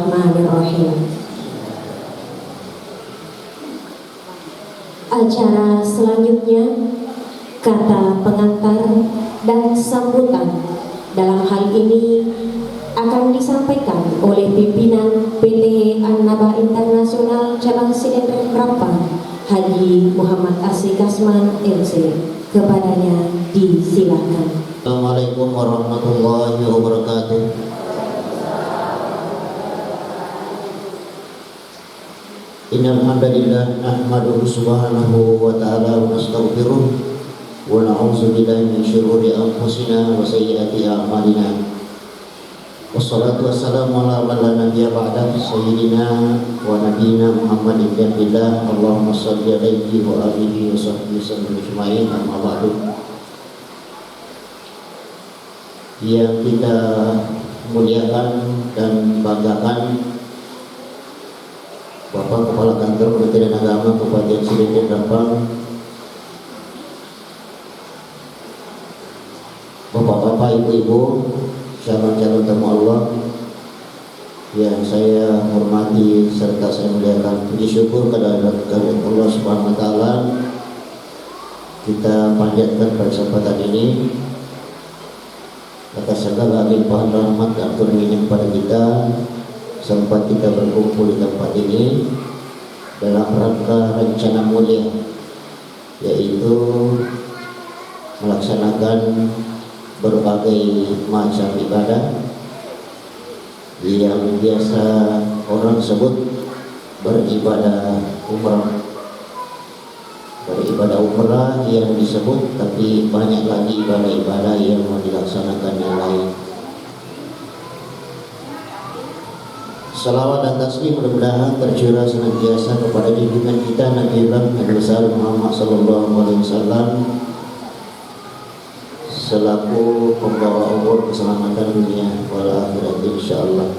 Bismillahirrahmanirrahim. Acara selanjutnya kata pengantar dan sambutan dalam hal ini akan disampaikan oleh pimpinan PT Annaba Internasional Cabang Sidenrek Rampang, Haji Muhammad Asri Kasman MC. Kepadanya disilakan. Assalamualaikum warahmatullahi wabarakatuh. Innal hamdalillah nahmaduhu subhanahu wa ta'ala wa nastaghfiruh wa na'udzu billahi min syururi anfusina wa sayyiati a'malina. Wassalatu wassalamu ala man la nabiyya ba'da sayyidina wa nabiyyina Muhammadin billah. Allahumma shalli alaihi wa alihi wa sahbihi wasallam ajma'in. Amma ba'du. Yang kita muliakan dan banggakan Bapak Kepala Kantor Kementerian Agama Kabupaten Sidenrek Rampang, Bapak-bapak, ibu-ibu, calon-calon tamu Allah yang saya hormati serta saya muliakan. Puji syukur kepada Allah Subhanahu wa taala, kita panjatkan pada kesempatan ini atas segala limpahan rahmat dan karunia kepada kita, sempat kita berkumpul di tempat ini dalam rangka rencana mulia, yaitu melaksanakan berbagai macam ibadah yang biasa orang sebut beribadah umrah. Beribadah umrah yang disebut, tapi banyak lagi ibadah-ibadah yang mau dilaksanakan yang lain. Salawat dan taslim mudah-mudahan tercurah senantiasa kepada junjungan kita Nabiullah Nabi besar Muhammad sallallahu alaihi wasallam selaku pembawa umur keselamatan dunia wal akhirat insyaallah.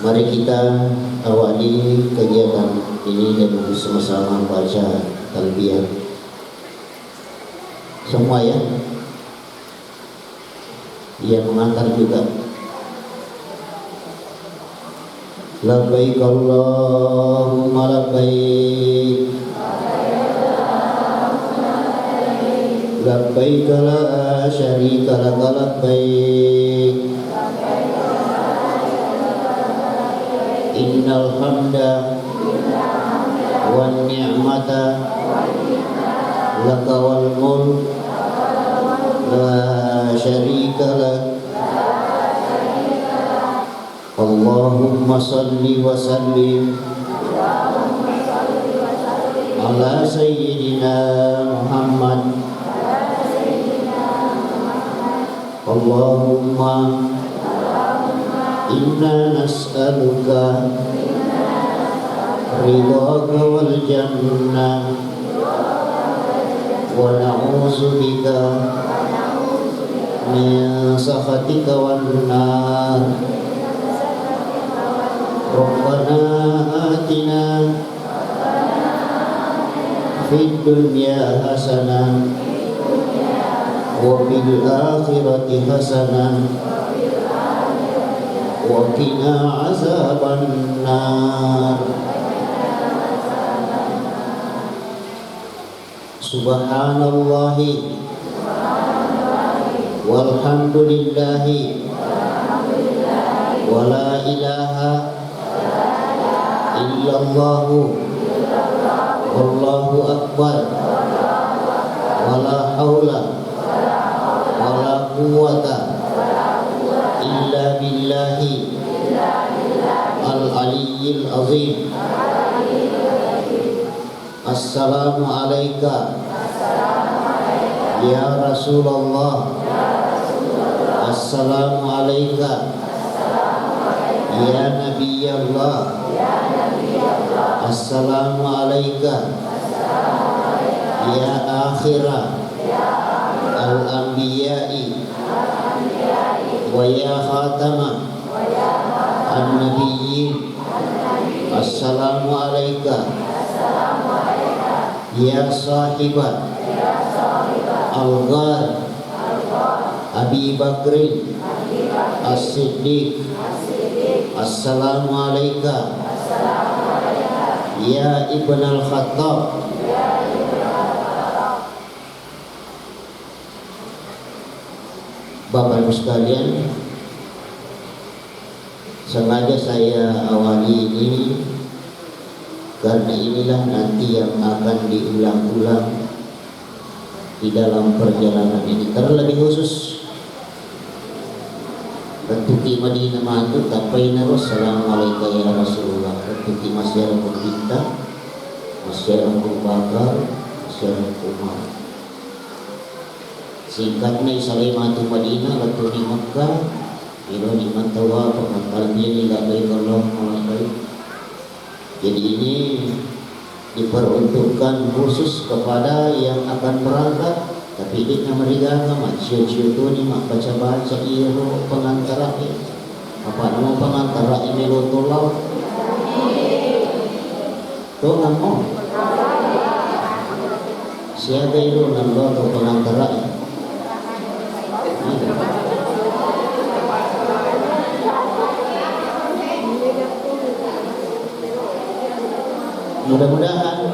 Mari kita awali kegiatan ini dan bersama-sama baca talbiyah. Semua ya, yang mengantar juga. Labbaik Allahumma labbaik, labbaik la syarika laka labbaik, innal hamda wan ni'mata laka wal mulk la syarika lak. Allahumma salli wa sallim ala sayyidina Muhammad. Allahumma inna nas'aluka ridhaka wal jannah wa na'udzu bika min sakhatika wan nar. Rabbana atina fid dunya hasanah wa fil akhirati hasanah wa qina azaban nar. Subhanallahi walhamdulillahi wa la ilaha illallahu wallahu akbar wa la haula wa la quwwata illa billahi al-aliyyil azim. Assalamu alayka ya Rasulullah. Assalamu alayka ya Nabiyallah. Assalamu alayka ya akhirah al-anbiya'i wa ya khatama an-nabiyyin. Assalamu alayka ya sahibat al-ghar Abi Bakrin As-Siddiq Assalamualaikum ya Ibn al-Khattab. Bapak Ibu sekalian, sengaja saya awali ini karena inilah nanti yang akan diulang-ulang di dalam perjalanan ini. Terlebih khusus Ketuki Madinah Matu tapai narus Assalamualaikum ya Rasulullah. Ketuki masyarakat kita, masyarakat Bakar, masyarakat Umar. Singkatnya Salimatu Madinah Latu di Makkah Ilo di Mantawa Pemantalnya Nila baik Allah baik. Jadi ini diperuntukkan khusus kepada yang akan berangkat, tapi dia mereka macio-cio tu ni mak baca-baca iro pengantara apa nama pengantara ini lo tolong tu namo siapa iro nalo tu pengantara. Mudah-mudahan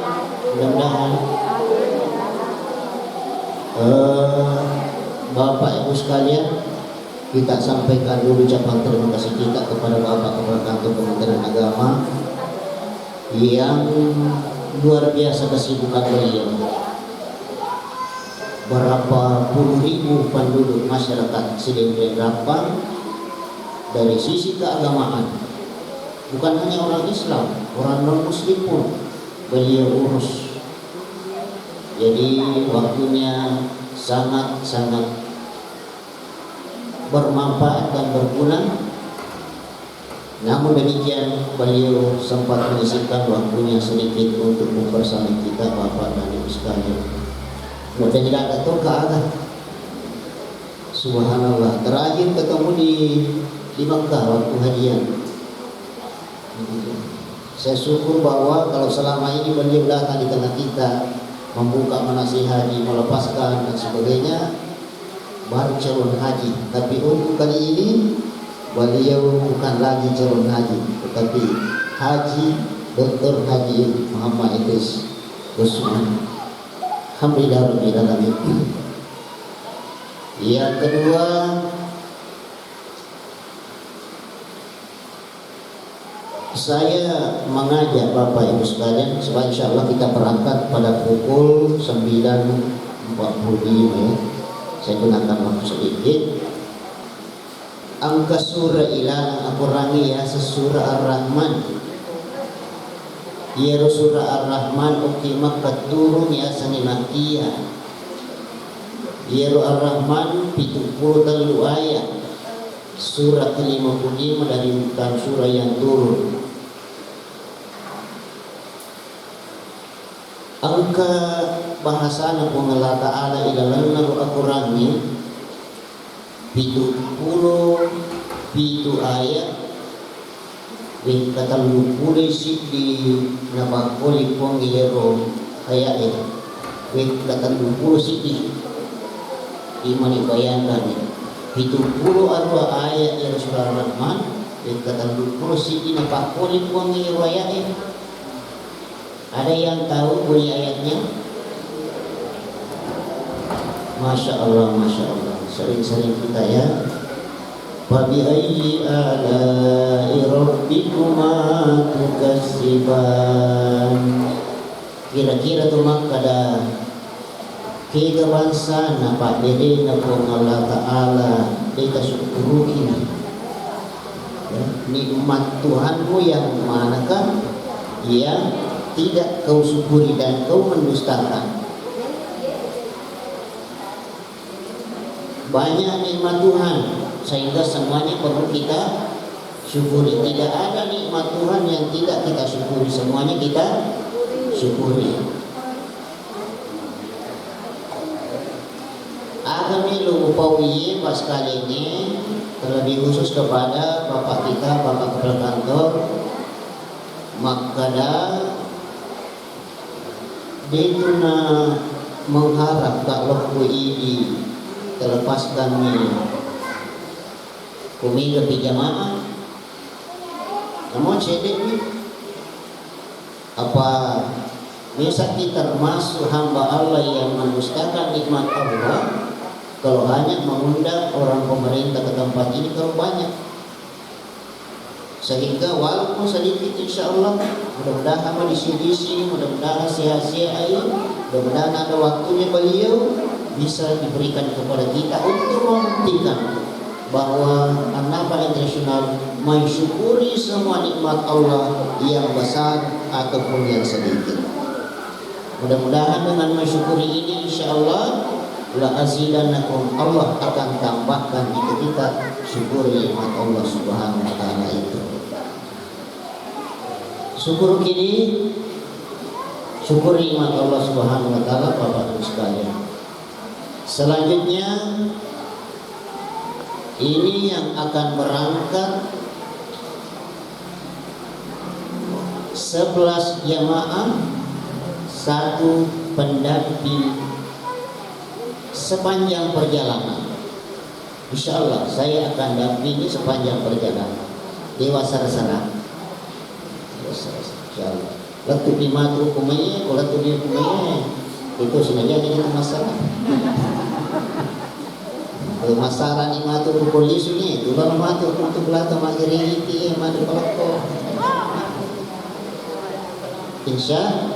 Bapak Ibu sekalian, kita sampaikan dulu ucapan terima kasih kita kepada Bapak Kepala Kantor Kementerian Agama yang luar biasa kesibukan beliau. Berapa puluh ribu penduduk masyarakat Sidempuan Rapang dari sisi keagamaan, bukan hanya orang Islam, orang non-Muslim pun beliau urus. Jadi waktunya sangat-sangat bermanfaat dan berguna. Namun demikian beliau sempat menyisihkan waktunya sedikit untuk mempersani kita Bapak dan Ibu sekalian. Mudah tidak ada agak. Subhanallah, terakhir ketemu di Makkah waktu hajian. Saya syukur bahwa kalau selama ini beliau datang di tengah kita, membuka manasik haji, melepaskan dan sebagainya, baru calon haji. Tapi untuk kali ini beliau bukan lagi calon haji, tetapi Haji Dr. Haji Muhammad Idris Usman. Alhamdulillah rabbil alamin. Yang kedua, saya mengajak Bapak Ibu sekalian supaya insyaallah kita berangkat pada pukul 9.45 ya. Saya gunakan waktu sedikit. Angka surah ilah aku rangi ya sesurah Ar-Rahman. Ya surah Ar-Rahman ukimat turun ya sani makiyah. Ya Ar-Rahman 70 ayat. Surat 55 dari bukan surah yang turun. Angka bahasa Allah Ta'ala ilalan naru akurannya 70 ayat kata lupule sih di nabakoli pong iyero ayat kata lupule sih di mani bayangkan 70 ayat yang surah Rahman kata lupule sih di nabakoli pong iyero ayat. Ada yang tahu bunyi ayatnya? Masya Allah, Masya Allah. Sering-sering kita ya. Fabi ayyi ala'i rabbikuma tukadziban. Kira-kira tu makada kegawansan apa dede na pong Allah Ta'ala kita syukuri ya, nikmat Tuhanmu yang manakah yang tidak kau syukuri dan kau mendustakan. Banyak nikmat Tuhan sehingga semuanya perlu kita syukuri. Tidak ada nikmat Tuhan yang tidak kita syukuri, semuanya kita syukuri. Agami lupawiye pas kali ini terlebih khusus kepada Bapak kita, Bapak Kepala Kantor Makada dia mengharap kalau ini terlepaskan kumi ke jamaah Namun cedek ni apa bisa kita termasuk hamba Allah yang mendustakan nikmat Allah kalau hanya mengundang orang pemerintah ke tempat ini kalau banyak, sehingga walaupun sedikit insya Allah mudah-mudahan di sini mudah-mudahan sia-sia mudah-mudahan ada waktunya beliau bisa diberikan kepada kita untuk membuktikan bahwa An-Nafa Internasional mensyukuri semua nikmat Allah yang besar ataupun yang sedikit. Mudah-mudahan dengan mensyukuri ini insya Allah la azidannakum, Allah akan tambahkan jika kita syukuri nikmat Allah Subhanahu wa taala itu. Syukur kini syukuri nikmat Allah Subhanahu wa taala Bapak Ibu sekalian. Selanjutnya ini yang akan berangkat 11 jamaah, 1 pendamping sepanjang perjalanan. Insya Allah saya akan dampingi sepanjang perjalanan. Dewasa rasana. Insya Allah. Letu lima tu kumai, kalau tu dia kumai, itu sebenarnya ini masalah. Masalah ni matu polis ni, tu baru matu untuk belakang makiri ini, matu pelakon. Insya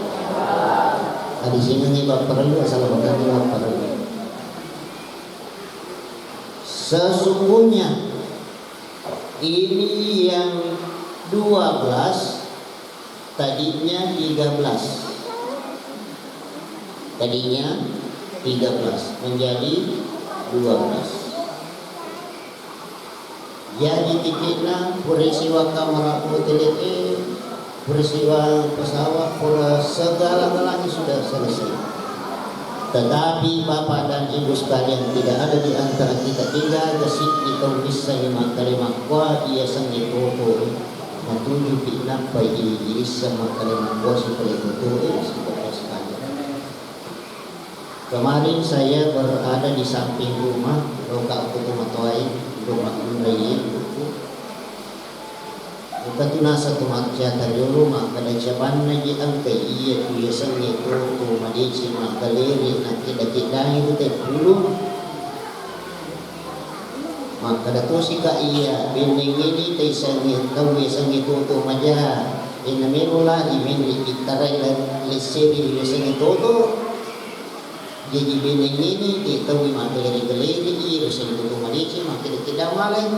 di sini ni bab perlu asal bukan bab perlu. Sesungguhnya ini yang 12 tadinya 13. Tadinya 13 menjadi 12. Jadi tiketnya peristiwa kamera putih, peristiwa pesawat, segala-galanya sudah selesai. Tetapi Bapak dan Ibu sekalian, tidak ada di antara kita tinggal kesik itu bisa lima kalimat kuat ia sangat foto matuju pinampai di sama kalimat kuat seperti itu seperti sekalian. Kemarin saya berada di samping rumah Roka Kutu Matuai, rumah Undayi bukan tu nasa tu makja tadi rumah kada jaban lagi angkai iya tu yasanya tu madici makaleri nanti daki dahi tu teh dulu maka da tu sika iya bending ini teh sangi tahu yasanya tu maja ina menula di mendi itarai leseri yasanya tu jadi bending ini di tahu makaleri galeri iya yasanya tu madici makaleri tidak malai.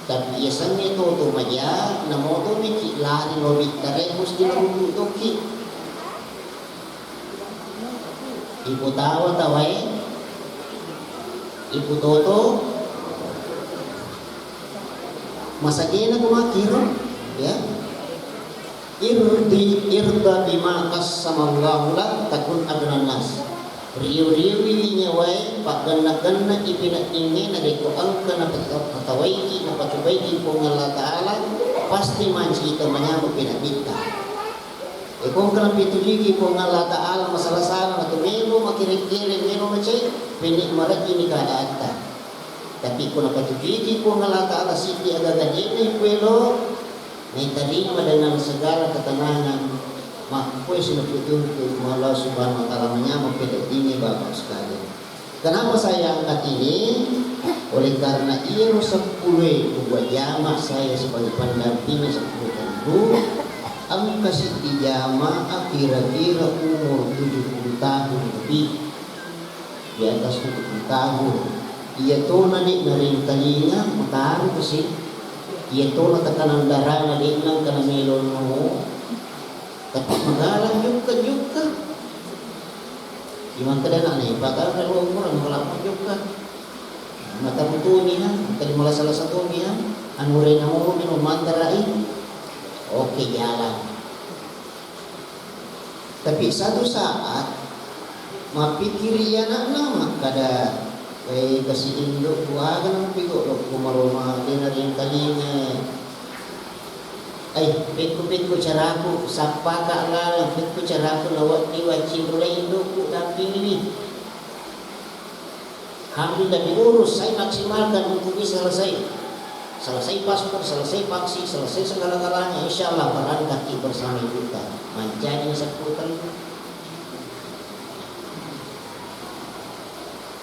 Tapi biasanya itu maja na moto miki lari no bitare mesti lalu toki ibu tawa tawai ibu toto masa kena kumakiro ya irda bima qasamallahu lak takun adnan nas riu-riu ini wae pak gana-gana ipina ingin ada ko angka na patawaiki na patubaiki po Allah Ta'ala pasti manci kita menyambut pina kita kung kana pituligi po Allah Ta'ala masalah sana na tumelo makiri-kiri melo na chay pinik maragi ni kada atta tapi kung napatuligi po Allah Ta'ala siti agagan ini kwelo may talima dengan segala ketenangan makpuy sinuputulog Allah Subhanahu wa Ta'ala menyambut pinik ini Bapak sekalian. Kenapa saya angkat ini? Oleh karena ia 10 buat jamaah saya sebagai pendamping 10 tahun. Ang kasih di jamaah kira-kira umur 70 tahun lebih, di atas 70 tahun. Ia tuh nanti naring telinga mataruh kasih. Ia tuh tekanan darah nanti nang kena melon tapi magalang juga. Iman kada na ni bakal kalau umur magalak juga. Mata butuh ni ha, tadi mula salah satu ni ha, anu re na mo minum mandarai. Oke jalan. Tapi satu saat mapikir ya nak nama kada kasih induk buagan pigo kumaroma dinarin kalinya. Peko caraku sapa kak lalang peko caraku lawat ni wajib mulai indukku tapi ini alhamdulillah diurus saya maksimalkan untuk bisa selesai selesai paspor, selesai vaksin, selesai segala-galanya, insya Allah berangkat bersama kita menjadi 10 kali.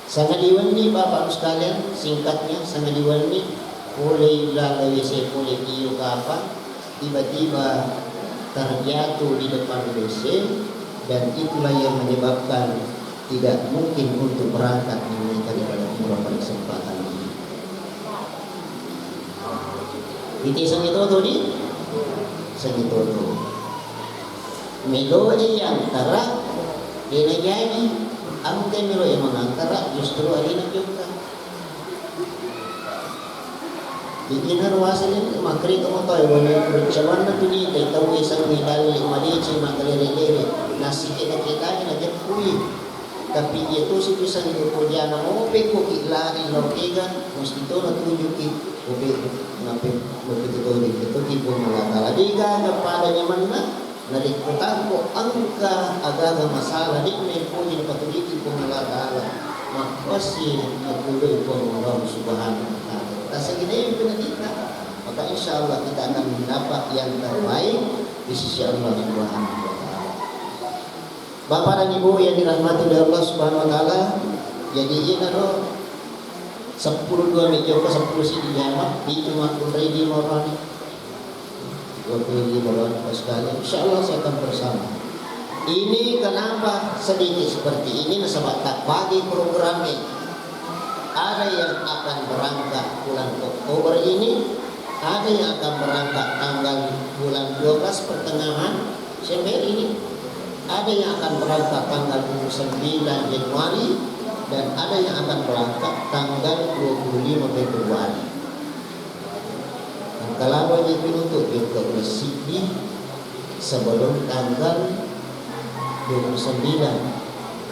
Sangat diwangi Bapak sekalian, singkatnya sangat diwangi. Boleh lalui WC, boleh iyo ke apa, tiba-tiba terjatuh di depan WC, dan itulah yang menyebabkan tidak mungkin untuk berangkat menunaikan ibadah umrah pada kesempatan ini. Iti sangitoto di sangitoto. Melo yang antara dia jadi, ang melo yang mengantara justru hari ini juga. Jadi narwasin makri kamu tahu wala percawan na tuni kay tahu isang nilal malici makalere nasi kita na kui tapi itu si bisa itu dia na mo pe ko ilari lokegan mesti to na tunjuki obe ngape begitu itu tipo malakala diga kepada nyaman na nalikutan ko angka agama masalah di may po din patuliti ko malakala makasi nagtuloy po Allah subhanahu wa ta'ala. Kasi gini yung pinakita, maka insya Allah kita akan mendapat yang terbaik di sisi Allah subhanahu wa ta'ala. Bapak dan Ibu yang dirahmati oleh Allah subhanahu wa ta'ala, jadi ini 10 meja ke 10 sini jamaah di cuma ready morani 25 orang sekali, insya Allah saya akan bersama. Ini kenapa sedikit seperti ini sebab tak bagi programnya. Ada yang akan berangkat bulan Oktober ini, ada yang akan berangkat tanggal bulan 12 pertengahan September ini, ada yang akan berangkat tanggal 29 Januari, dan ada yang akan berangkat tanggal 25 Februari. Kalau itu untuk juga bersih sebelum tanggal 29,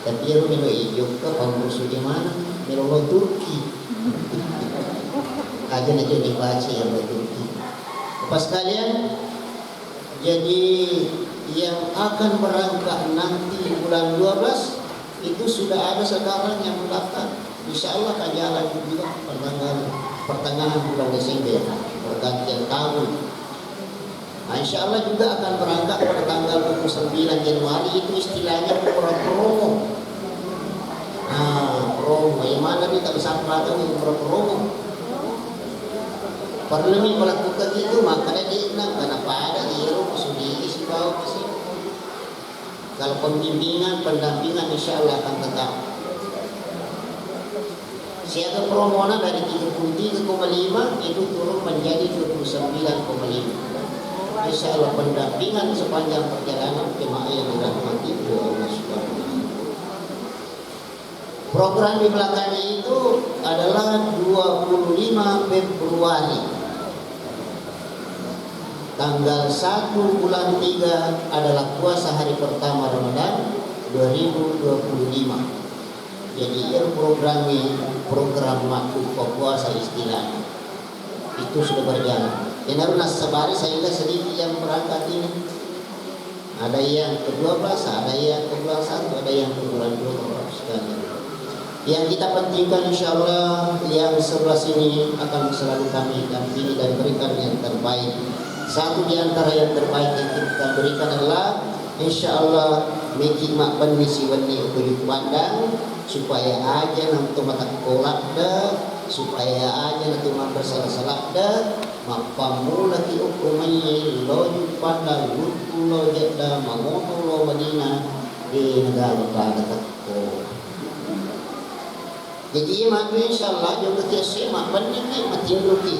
tapi yang melo ijuk ke pangurus di mana melo Turki aja nanti dibaca yang Turki. Pas kalian jadi yang akan berangkat nanti bulan 12 itu sudah ada sekarang yang mendaftar, insya Allah akan jalan juga pertengahan bulan Desember pergantian tahun. Nah, insya Allah juga akan berangkat pada tanggal 29 Januari, itu istilahnya promo. Nah, promo, yang mana kita bisa melakukan promo. Perlu melakukan itu, makanya diingat kenapa ada di Eropa sudah isi bawah ke sini. Kalau pembimbingan, pendampingan insya Allah akan tetap. Siaga promona dari 33,5 itu turun menjadi 29,5. Insya Allah pendampingan sepanjang perjalanan jemaah yang dirahmati Allah Subhanahu wa ta'ala. Program di belakangnya itu adalah 25 Februari. Tanggal 1 bulan 3 adalah puasa hari pertama Ramadan 2025. Jadi program waktu puasa istilahnya itu sudah berjalan. Ini nasabari sehingga sedikit yang berangkat ini. Ada yang ke-12, ada yang ke bulan 1, ada yang ke bulan 2 sekali. Yang kita pentingkan insya Allah yang sebelah sini akan selalu kami dampingi dan berikan yang terbaik. Satu di antara yang terbaik yang kita berikan adalah insya Allah bikin mak penisi wani ukuyuk pandang supaya aja nanti mata kolak dah, supaya aja nanti mak bersalah-salah dah. Mapamu lagi hukumnya lo pandang lutu lo jeda mangoto lo Madinah di negara pada takko. Jadi maka insyaallah juga tiasa mak pandang ni mati luti.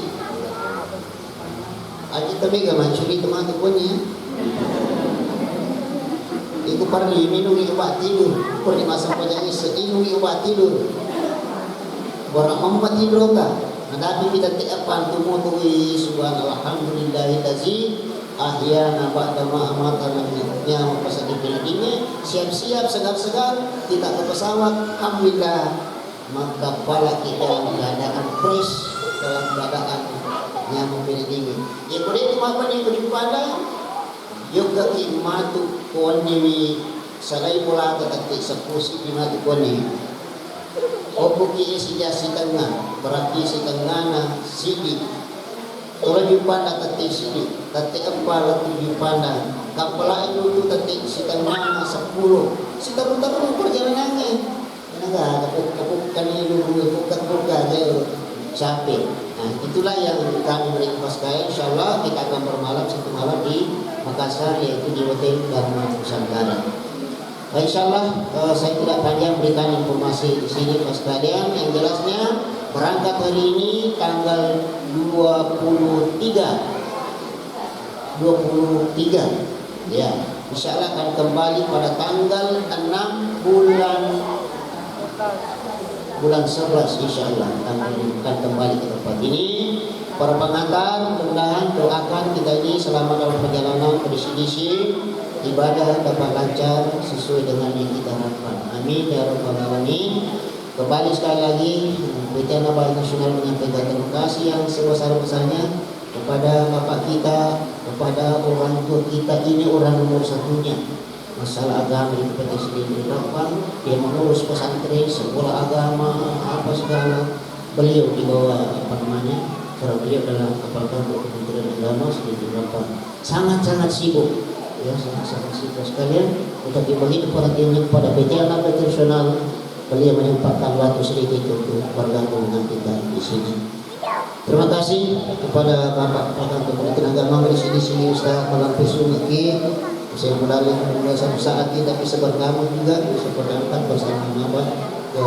Aji tabi ga mancuri teman tu pun ya. Iku parli minum iku bat tidur. Por di masa panjang sedinu iku bat tidur. Borang mampu tidur ka. Nabi kita tiapan tumutuhi subhanallah alhamdulillahillazi ahyana ba'da ma amatana yang pasal ini siap-siap segar-segar kita ke pesawat alhamdulillah, maka kepala kita dalam keadaan fresh, dalam keadaan yang dingin. Ya boleh dimakan yang daripada juga kimatu koni salai pula tetapi sepusi kimatu koni. Opo ki si tengah berarti si tengah na sidik Tulah jupana tati sini, tati empal tati jupana. Kapala itu tati sitanya 10. Sitaru-taru perjalanannya. Kenapa? Kapuk kami dulu bukan aja capek. Nah, itulah yang kami request kaya. Insyaallah kita akan bermalam satu malam di Makassar, yaitu di Hotel Dharma Nusantara. Nah, insyaallah saya tidak panjang berikan informasi di sini Mas kalian. Yang jelasnya berangkat hari ini tanggal 23 ya, insyaallah akan kembali pada tanggal 6 bulan 11 insyaallah akan kembali ke tempat ini. Para pengantar mudah-mudahan doakan kita ini selama dalam perjalanan prediksi ibadah dapat lancar sesuai dengan yang kita harapkan. Amin ya rabbal alamin. Kembali sekali lagi PT Nabawi Nasional menyampaikan terima kasih yang sebesar-besarnya kepada bapak kita, kepada orang tua kita. Ini orang nomor satunya masalah agama di PT sendiri. Dia mengurus pesantren, sekolah agama, apa segala. Beliau di bawah karena beliau adalah kepala kantor Kementerian Agama sendiri. Sangat-sangat sibuk, ya sangat-sangat sibuk sekalian. Untuk diberi perhatiannya kepada PT Nabawi Nasional, beliau menyempatkan waktu sedikit untuk bergabung dengan kita di sini. Terima kasih kepada Bapak Kantor Kementerian Agama di sini Ustaz Malampir Sumiki. Saya mulai satu saat kita bisa bergabung juga, bisa berangkat bersama Bapak ke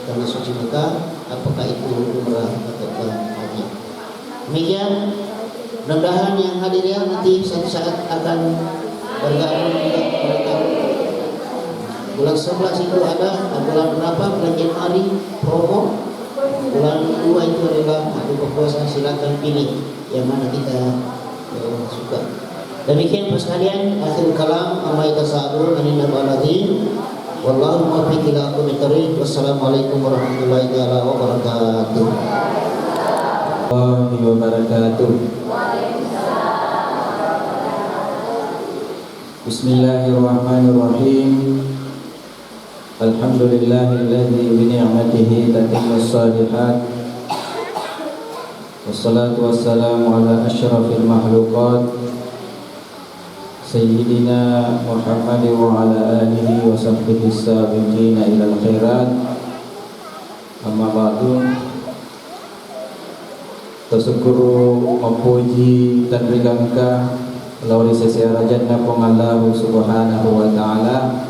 tanah suci Mekah, apakah itu umrah atau haji. Demikian, mudah-mudahan yang hadir ya nanti satu saat akan bergabung juga mereka. Bulan 11 itu ada, bulan berapa? Bulan Januari promo. Bulan 2 itu adalah buka puasa, silakan pilih yang mana kita suka. Demikian sekalian, akhir kalam amma yatasaalun anin nabaladin. Wallahu muwaffiq ila aqwamit thoriq. Wassalamualaikum warahmatullahi wabarakatuh. Warahmatullahi wabarakatuh. Bismillahirrahmanirrahim. Alhamdulillahilladzi bi ni'matihi tatimmus shalihat. Wassalatu wassalamu ala asyrafil makhluqat Sayyidina Muhammad wa ala alihi wa sahbihi sabiqina ilal khairat. Amma ba'du. Tasukuru memuji dan bergangka lauri sesiara jannah pengallahu subhanahu wa ta'ala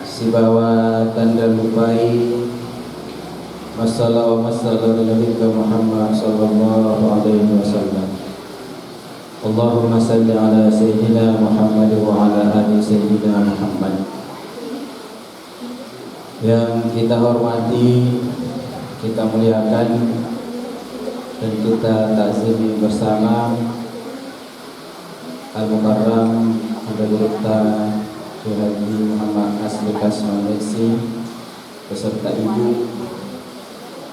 sibawa tanda lupai masalah Nabi Muhammad sallallahu alaihi wasallam. Allahumma salli ala sayyidina Muhammad wa ala ali sayyidina Muhammad. Yang kita hormati, kita muliakan dan kita takzimi bersama Al-Mukarram Al-Gurutta Haji Muhammad Asli Kasmanesi beserta ibu.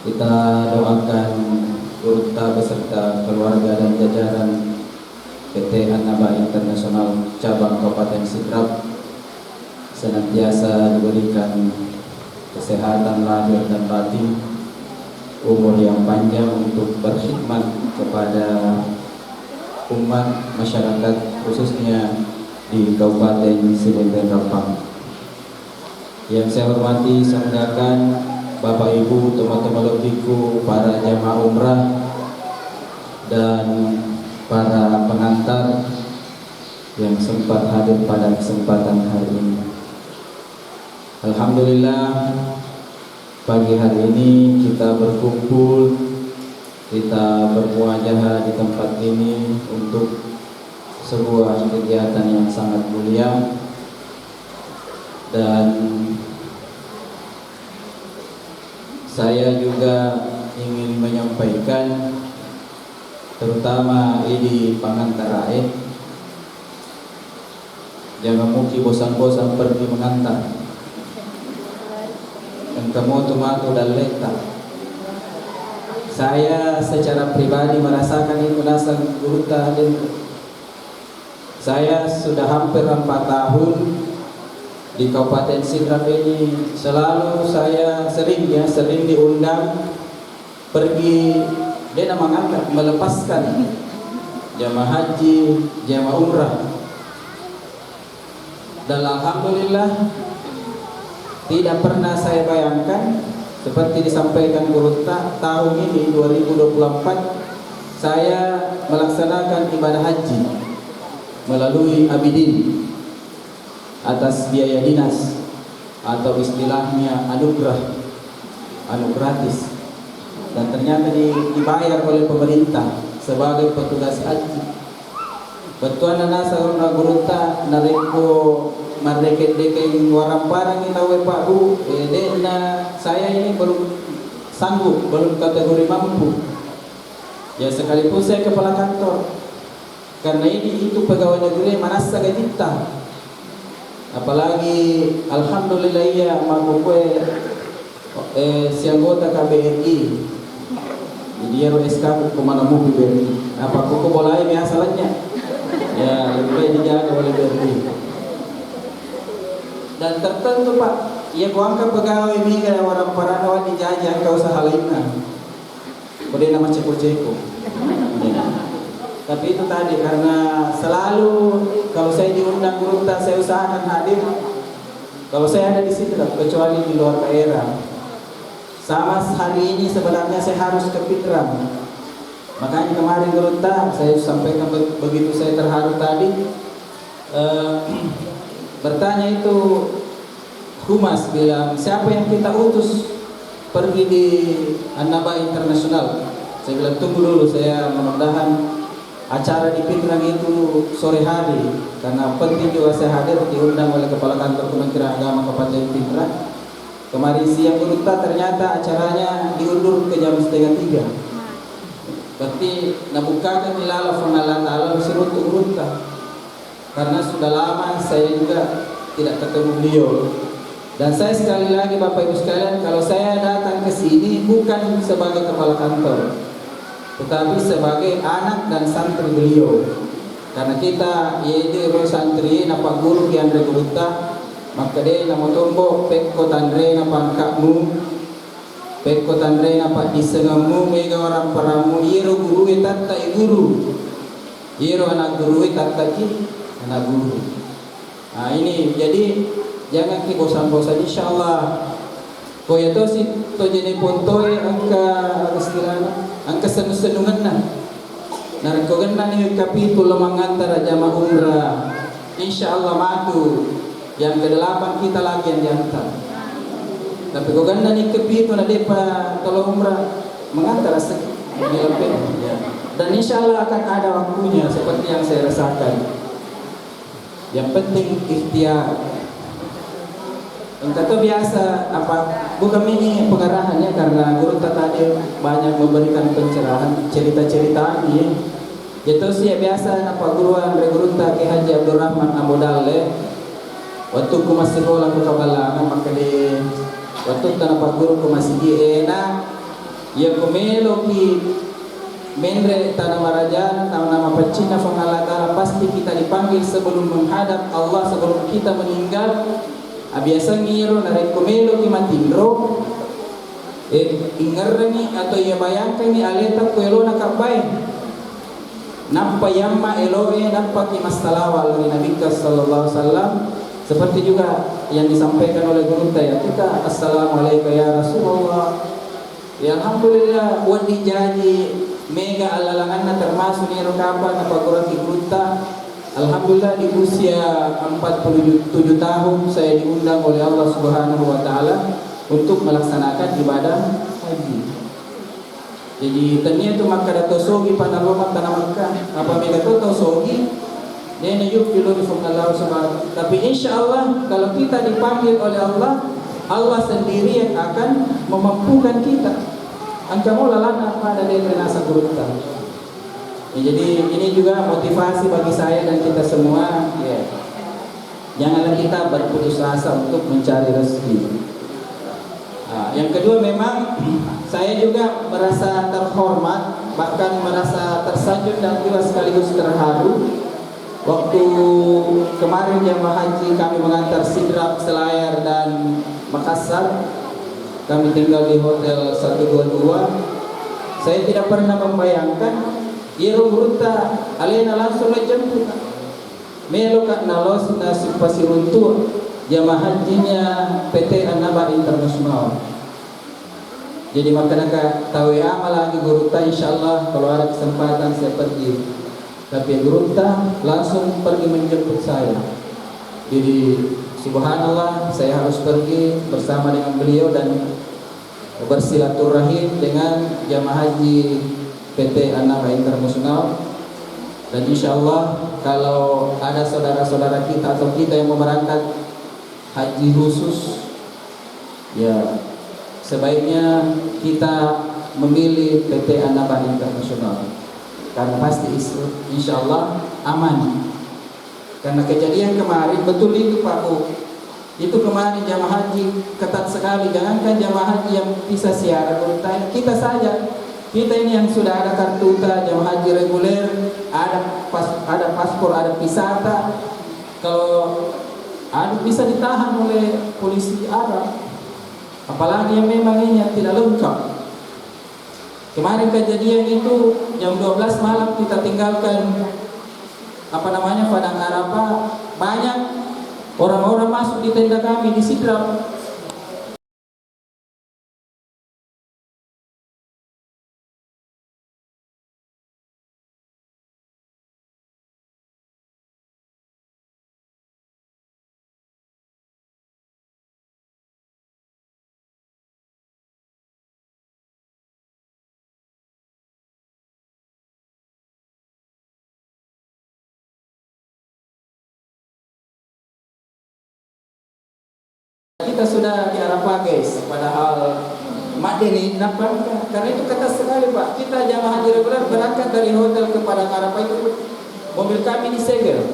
Kita doakan Gurutta beserta keluarga dan jajaran PT An-Nabawi Internasional Cabang Kabupaten Sidrap senantiasa diberikan kesehatan lahir dan batin, umur yang panjang untuk berkhidmat kepada umat masyarakat khususnya di Kabupaten Sidrap Rempang. Yang saya hormati, saya muliakan Bapak Ibu, teman-teman lebihku, para jamaah umrah dan para pengantar yang sempat hadir pada kesempatan hari ini. Alhamdulillah, pagi hari ini kita berkumpul, kita bermuajahah di tempat ini untuk sebuah kegiatan yang sangat mulia. Dan saya juga ingin menyampaikan, terutama ini pengantar jangan mungkin bosan-bosan pergi mengantar. Dan kamu tomato dan letak. Saya secara pribadi merasakan ini berdasarkan Gurutta dan saya sudah hampir 4 tahun di Kabupaten Sidrap ini. Selalu saya sering diundang pergi dia nak mengangkat, melepaskan jamaah haji, jamaah umrah. Dan alhamdulillah tidak pernah saya bayangkan seperti disampaikan Guru tahun ini 2024 saya melaksanakan ibadah haji melalui Abidin atas biaya dinas atau istilahnya anugerah, anu gratis, dan ternyata dibayar oleh pemerintah sebagai petugas haji. Betuan nasa na gurunta nareko mareket-deket warang parang inawe Pak Bu, na saya ini belum sanggup, belum kategori mampu. Ya sekalipun saya kepala kantor, karena ini itu pegawai negeri manasa gajita. Apalagi alhamdulillah ya makukwe si anggota KBRI. Jadi ya SK kemana mau BRI. Apa kuku boleh biasalanya? Ya lebih dijaga oleh BRI. Dan tertentu Pak, ya kuangka pegawai ini kayak orang paranawan dijajah kau usaha lainnya. Boleh nama ceko-ceko. Tapi itu tadi karena selalu kalau saya diundang gurunta saya usahakan hadir. Kalau saya ada di situ kecuali di luar daerah. Sama hari ini sebenarnya saya harus ke Pitrang. Makanya kemarin gurunta saya sampaikan begitu saya terharu tadi. Bertanya itu Humas bilang siapa yang kita utus pergi di Annaba Internasional. Saya bilang tunggu dulu, saya mudah-mudahan acara di Pitrang itu sore hari karena penting juga saya hadir, diundang oleh Kepala Kantor Kementerian Agama Kabupaten Pitrang. Kemarin siang gurunta ternyata acaranya diundur ke jam 2:30. Berarti nabukakan ilala fanala ta'ala suruh gurunta. Karena sudah lama saya juga tidak ketemu beliau. Dan saya sekali lagi Bapak Ibu sekalian, kalau saya datang ke sini bukan sebagai kepala kantor, tetapi sebagai anak dan santri beliau. Karena kita yaitu santri napa guru ki andre gurunta, maka dia nama tombo pekko tandre napa angkatmu, pekko tandre napa disengamu mega orang paramu, iro guru tatta guru, iro anak guru tatta ki anak guru. Nah ini jadi jangan ki bosan-bosan, insyaallah. Koyo to si to jene pontoy angka istilahnya angka senu-senungan na. Narkogan na ni kapitulo mangantara jamaah umrah. Insyaallah matu yang ke-8 kita lagi yang diantar. Tapi kogan na ni kapitulo na depa tolo umrah mengantara dan insyaallah akan ada waktunya seperti yang saya rasakan. Yang penting ikhtiar. Kata biasa apa bukan ini pengarahannya karena guru tadi banyak memberikan pencerahan cerita-cerita ini. Itu sih biasa apa guruan guru Ki Haji Abdul Rahman Amodale. Waktu ku masih sekolah ku kabalangan maka di waktu tanpa guru ku masih enak. Ya ku melo ki menre tanah marajan nama pecina pengalatara pasti kita dipanggil sebelum menghadap Allah, sebelum kita meninggal. Biasa ngiro narik kumelo ki matindro ingerni atau ya bayangkan ni aleta kuelo nakabay nampa yamma eloe nampa ki mastalawal ni Nabi sallallahu alaihi wasallam, seperti juga yang disampaikan oleh guru saya kita assalamualaikum ya Rasulullah. Ya alhamdulillah wadi jadi mega alalangan termasuk ni rokapan apa kurang ki gurunta. Alhamdulillah di usia 47 tahun saya diundang oleh Allah Subhanahu wa taala untuk melaksanakan ibadah haji. Jadi ternyata itu maka dato sogi panaloman tanah Makkah apa mega to sogi dia yuk dulu di Allah Subhanahu. Tapi insyaallah kalau kita dipanggil oleh Allah, Allah sendiri yang akan memampukan kita. Angkamu lalana pada dia renasa gurunta. Ya, jadi ini juga motivasi bagi saya dan kita semua. Ya. Janganlah kita berputus asa untuk mencari rezeki. Nah, yang kedua memang saya juga merasa terhormat, bahkan merasa tersanjung dan juga sekaligus terharu. Waktu kemarin jemaah haji kami mengantar Sidrap, Selayar dan Makassar. Kami tinggal di hotel 122. Saya tidak pernah membayangkan iro gurunta alena langsung jemput. Melo kak nalos nasib pasiruntu jamaah hajinya PT Annaba Internasional. Jadi makanya tahu amal lagi gurunta, insyaallah kalau ada kesempatan saya pergi. Tapi gurunta langsung pergi menjemput saya. Jadi subhanallah saya harus pergi bersama dengan beliau dan bersilaturahim dengan jamaah haji PT Annaba Internasional. Dan insyaallah kalau ada saudara-saudara kita atau kita yang mau berangkat haji khusus, ya sebaiknya kita memilih PT Annaba Internasional karena pasti insyaallah aman. Karena kejadian kemarin betul itu Pak Bu, itu kemarin jamaah haji ketat sekali. Jangankan jamaah haji yang bisa siaran, kita saja, kita ini yang sudah ada kartu jamaah haji reguler, ada paspor, ada wisata, kalau ada bisa ditahan oleh polisi Arab. Apalagi yang memang ini yang tidak lengkap. Kemarin kejadian itu jam 12 malam kita tinggalkan Padang Arafah, banyak orang-orang masuk di tenda kami di Sidrap. Kita sudah di Arafah guys, padahal Madeni nampak karena itu ketat sekali Pak. Kita jamaah haji reguler berangkat dari hotel ke Padang Arafah itu mobil kami disegel.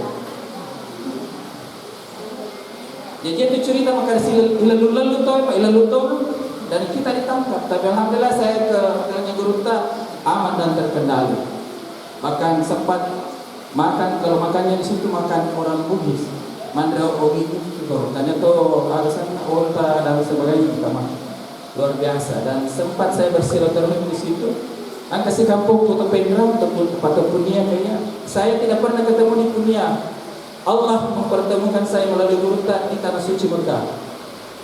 Jadi itu cerita maka lalu dan kita ditangkap. Tapi alhamdulillah saya ke hotelnya Gurunta aman dan terkendali. Bahkan sempat makan, kalau makannya di situ makan orang Bugis, mandra ogi itu, karena itu alasan orta dan sebagainya kita makan. Luar biasa. Dan sempat saya bersilaturahmi di situ. Angkasi kampung Kota Pengrang atau Punia kayaknya saya tidak pernah ketemu di Punia. Allah mempertemukan saya melalui Gurunta di tanah suci Mekah.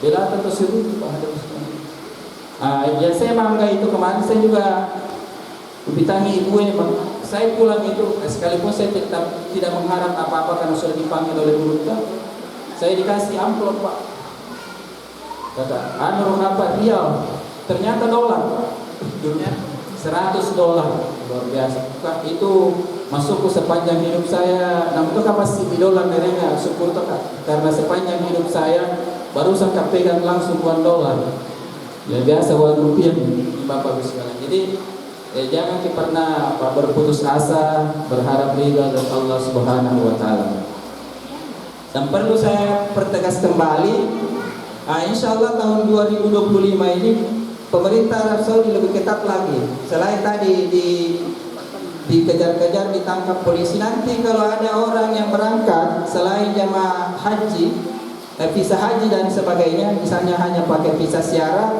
Bila tentu seru Pak ya saya bangga itu. Kemarin saya juga ditangi ibu ini Pak. Saya pulang itu sekalipun saya tidak mengharap apa-apa karena sudah dipanggil oleh Gurunta. Saya dikasih amplop Pak. Kata, berapa rial? Ternyata dolar. Dunia $100. Luar biasa. Itu masukku sepanjang hidup saya. Namun itu pasti di dolar mereka syukur tuh karena sepanjang hidup saya baru saya pegang langsung $1. Ya biasa uang rupiah Bapak Ibu sekalian. Jadi jangan kita pernah berputus asa, berharap ridha dari Allah Subhanahu wa taala. Dan perlu saya pertegas kembali, insya Allah tahun 2025 ini pemerintah Arab Saudi lebih ketat lagi. Selain tadi dikejar-kejar, ditangkap polisi, nanti kalau ada orang yang berangkat selain jamaah haji, visa haji dan sebagainya, misalnya hanya pakai visa ziarah,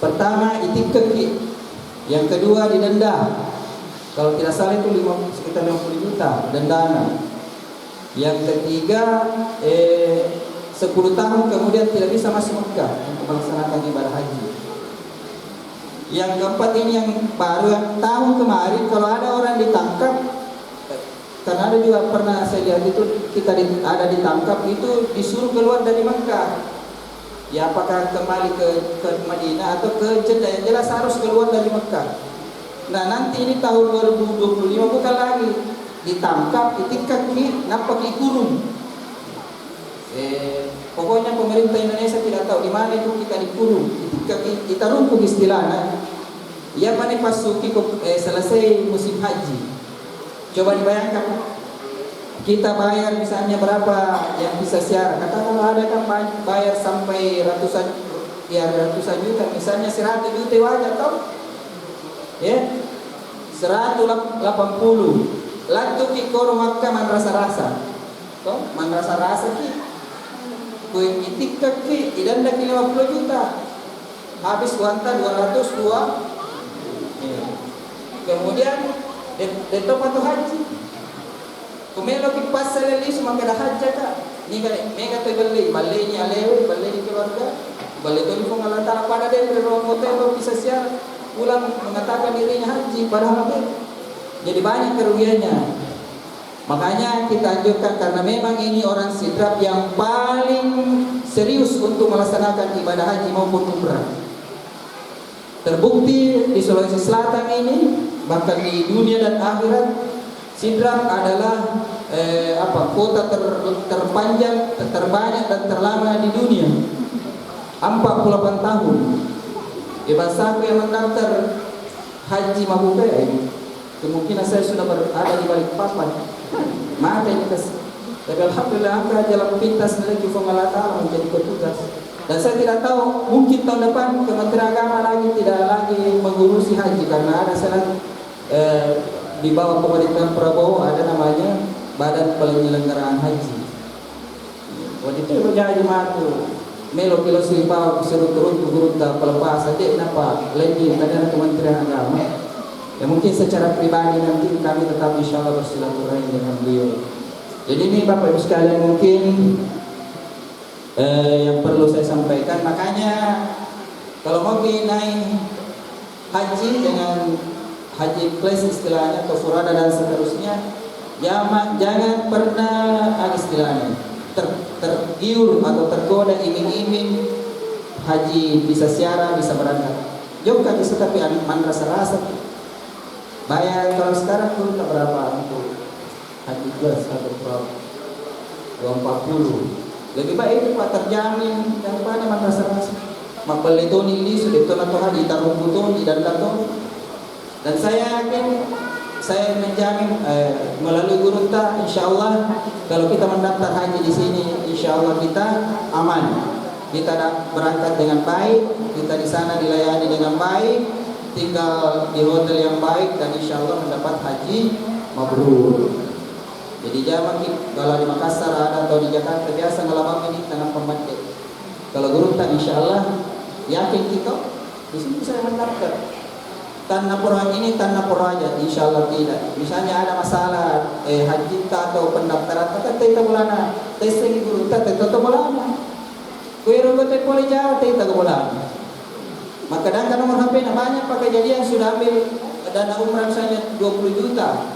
pertama itikeki, yang kedua didenda. Kalau tidak salah itu sekitar 50 juta dendanya. Yang ketiga 10 tahun kemudian tidak bisa masuk Mekah untuk melaksanakan ibadah haji. Yang keempat ini yang baru yang tahun kemarin, kalau ada orang ditangkap, karena ada juga pernah saya lihat itu kita ada ditangkap itu disuruh keluar dari Mekah. Ya apakah kembali ke Madinah atau ke Jeddah, yang jelas harus keluar dari Mekah. Nah nanti ini tahun 2025 bukan lagi ditangkap, itikaki, nampak dikurung. Pokoknya pemerintah Indonesia tidak tahu di mana itu kita dikurung, kita rumpuk istilahnya. Ya mana pasuki selesai musim haji. Coba dibayangkan, kita bayar misalnya berapa yang bisa siaran. Katakanlah ada kan bayar sampai ratusan juta, misalnya 100 juta wajar tau? Ya, 180. Lalu kikoro Makkah man rasa-rasa, toh man rasa-rasa ki. Kue itik kaki, idanda ki 50 juta. Habis kuanta 202. Kemudian de topa to haji. Kumelo ki pasal li semua kada haji ka. Ni ka mega to balle ni alewe, balle ni keluarga. Balle to ni pengalatan pada dia roh hotel bisa siar pulang mengatakan dirinya haji padahal jadi banyak kerugiannya. Makanya kita anjurkan karena memang ini orang Sidrap yang paling serius untuk melaksanakan ibadah haji maupun umrah. Terbukti di Sulawesi Selatan ini bahkan di dunia dan akhirat Sidrap adalah kota terpanjang, terbanyak dan terlama di dunia. 48 tahun. Bahasaku yang mendaftar haji Mabukaya ini. Kemungkinan saya sudah berada di balik papan. Mata ini tapi alhamdulillah angka jalan pintas dari Kifongalata menjadi petugas. Dan saya tidak tahu mungkin tahun depan Kementerian Agama lagi tidak lagi mengurusi haji karena ada saya di bawah pemerintahan Prabowo ada namanya Badan Penyelenggaraan Haji. Waktu itu berjalan matu. Melo kilo silpa suruh turun guru tak pelepas saja kenapa lagi ada Kementerian Agama. Ya mungkin secara pribadi nanti kami tetap insyaallah bersilaturahmi dengan beliau. Jadi ini Bapak Ibu sekalian mungkin yang perlu saya sampaikan. Makanya kalau mau naik haji dengan haji plus istilahnya atau furada dan seterusnya, jangan pernah istilahnya tergiur atau tergoda iming-iming haji bisa siara bisa berangkat. Jauh kan bisa tapi man rasa-rasa bayar kalau sekarang pun tak berapa untuk haji plus atau berapa 240 lebih baik itu Pak terjamin daripada man rasa-rasa mabeli toni li sudah itu atau haji taruh butoni dan tato dan saya yakin saya menjamin melalui Gurunta insyaallah kalau kita mendaftar haji di sini insyaallah kita aman. Kita berangkat dengan baik, kita di sana dilayani dengan baik, tinggal di hotel yang baik dan insyaallah mendapat haji mabrur. Jadi jangan kalau di Makassar ada atau di Jakarta biasa ngalamin ini tangan pembangkit. Kalau Gurunta insyaallah yakin kita di sini saya mendaftar. Tanah Purwaja ini tanah Purwaja, insyaallah tidak. Misalnya ada masalah haji atau pendaftaran, kata kita bulana, testing guru, kata kita bulana. Kue rogo te poli jauh, kita bulana. Maka kadang nomor HP banyak pakai kejadian sudah ambil dana umrah misalnya 20 juta,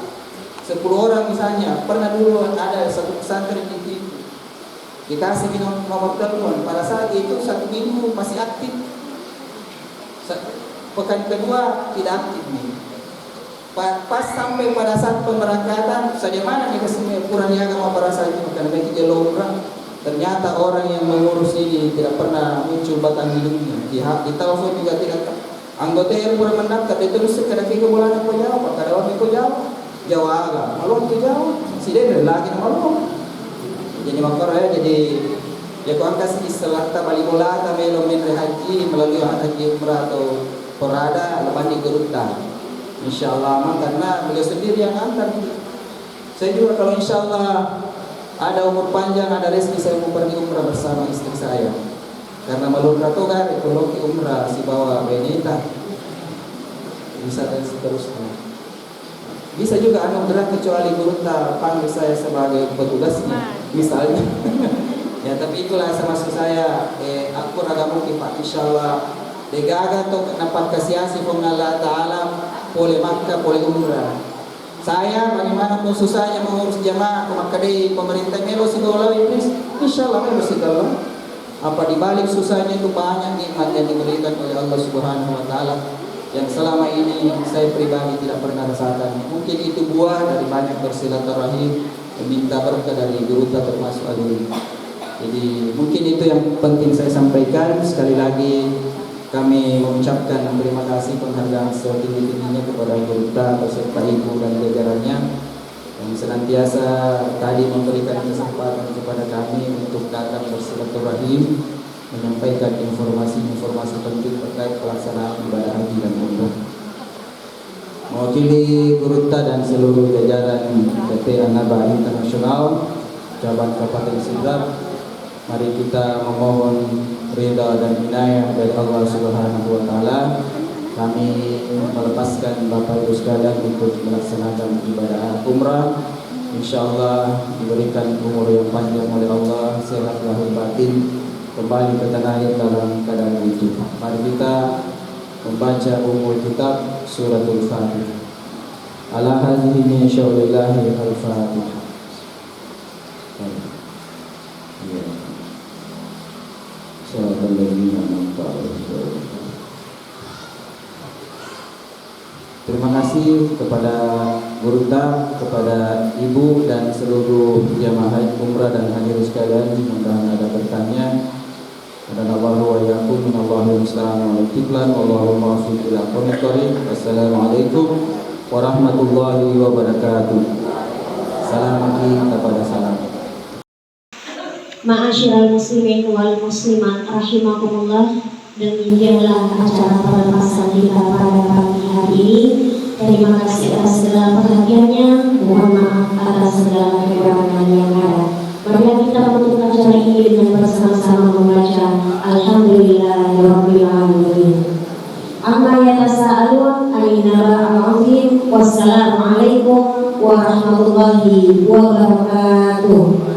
10 orang misalnya. Pernah dulu ada satu pesantren di TV, dikasih nomor telepon. Pada saat itu 1 minggu masih aktif. Pekan kedua tidak aktif nih. Pas sampai pada saat pemberangkatan, saja mana nih kesini kurang niaga mau para saja karena kita lomba. Ternyata orang yang mengurus ini tidak pernah muncul batang hidungnya. Di telepon juga tidak. Anggota yang pernah mendaftar itu terus sekedar ke bulan apa jawab, kada orang itu jawab agak, malu itu jawab. Si dia lagi nama malu. Jadi makanya jadi ya kau angkat istilah tabali bola, tamelo menre haji melalui haji umrah atau Porada lepas di Gurunta insyaallah aman karena beliau sendiri yang antar. Saya juga kalau insyaallah ada umur panjang ada rezeki saya mau pergi umrah bersama istri saya karena malur katogar ekologi umrah si bawa benita bisa dan seterusnya bisa juga anu berat kecuali Gurunta panggil saya sebagai petugasnya misalnya ya tapi itulah maksud saya aku agak mungkin Pak insyaallah degaga to napat kasiasi pun Allah Ta'ala boleh Makkah boleh umrah. Saya bagaimanapun susahnya mengurus jamaah maka di pemerintah melo segala iblis insyaallah melo segala apa dibalik susahnya itu banyak nikmat yang diberikan oleh Allah Subhanahu Wa Ta'ala yang selama ini saya pribadi tidak pernah rasakan. Mungkin itu buah dari banyak bersilaturahim meminta berkah dari Gurunta termasuk Ali. Jadi mungkin itu yang penting saya sampaikan. Sekali lagi kami mengucapkan terima kasih penghargaan setinggi-tingginya kepada Gurunta beserta ibu dan jajarannya yang senantiasa tadi memberikan kesempatan kepada kami untuk datang bersilaturahim menyampaikan informasi-informasi penting terkait pelaksanaan ibadah haji dan umrah. Mewakili Gurunta dan seluruh jajaran PT Annaba Internasional Cabang Kabupaten Sidrap, mari kita memohon ridha dan inayah dari Allah Subhanahu Wa Ta'ala kami melepaskan Bapak Ibu sekalian untuk melaksanakan ibadah umrah. Insya Allah diberikan umur yang panjang oleh Allah, sehat lahir batin, kembali ke tanah air dalam keadaan utuh. Mari kita membaca umul kitab suratul Fatihah. Ala hadhihi min syaulillahi al-Fatihah. Suratul ladzina an'amta alaihim. Terima kasih kepada Gurunta, kepada Ibu dan seluruh jamaah haji umrah dan hadirin sekalian. Mudah-mudahan ada bertanya. Dan Allahu wa yakum min Allahu subhanahu wa ta'ala wallahu muwaffiq ila aqwamit thoriq. Wassalamualaikum warahmatullahi wabarakatuh. Salam kepada salam. Ma'asyiral muslimin wal muslimat rahimakumullah. Demikianlah acara pelepasan kita pada pagi hari ini. Terima kasih atas segala perhatiannya. Mohon maaf atas segala kekurangan yang ada. Mari kita menutup acara ini dengan bersama-sama membaca Alhamdulillahirabbil alamin. Amma yatasaalun 'anil naba'il 'azim. Wassalamualaikum warahmatullahi wabarakatuh.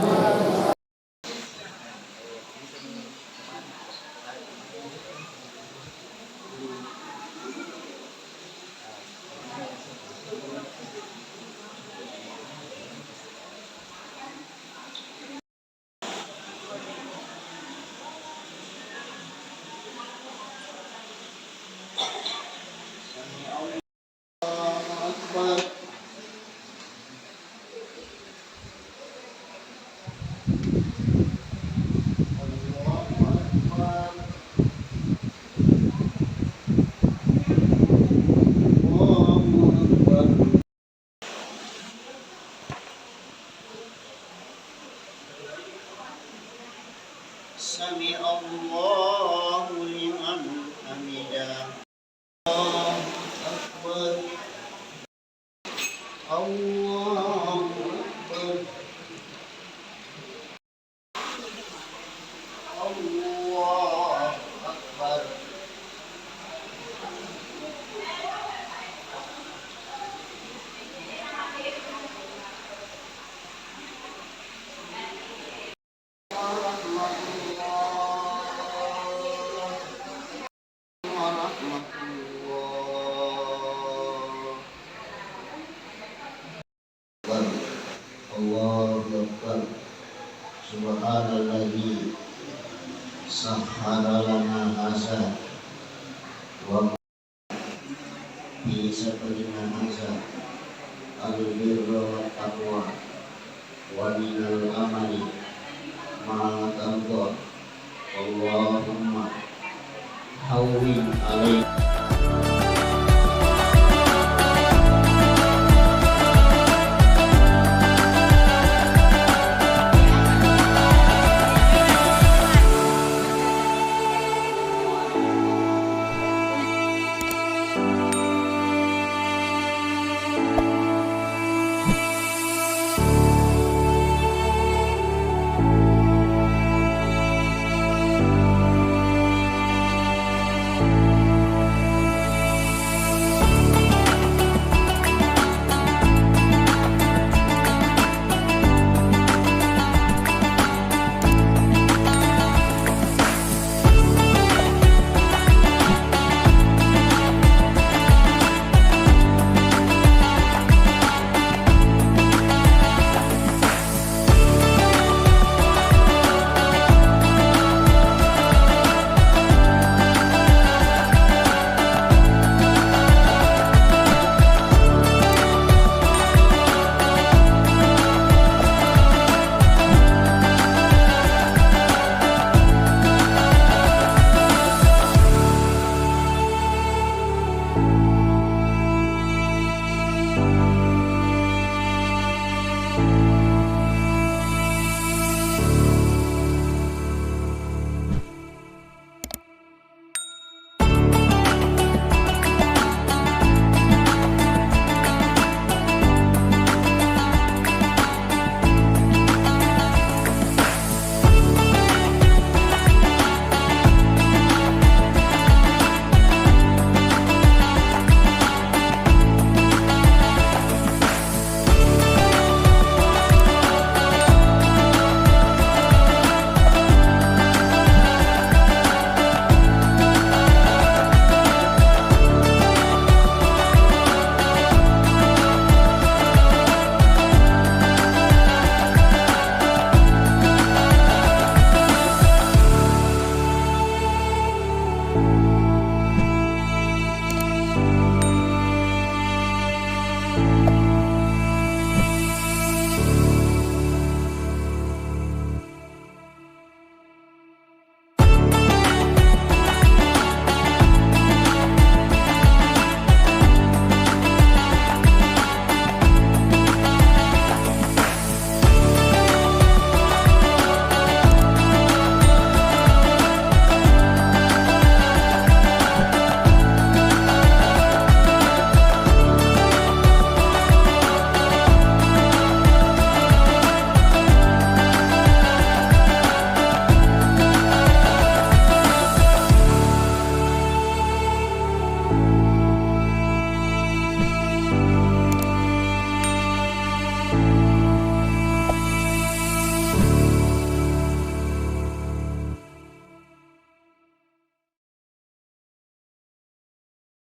Sami Allahu liman hamidah. Allahu Akbar. Allahu Akbar. Allahu Akbar. Allahu Akbar. Subhanalladzi sahhara lana hadza wa bi sabrina hadza al-birra wat taqwa wa minal amali ma tarda. Allahumma hawwin alaina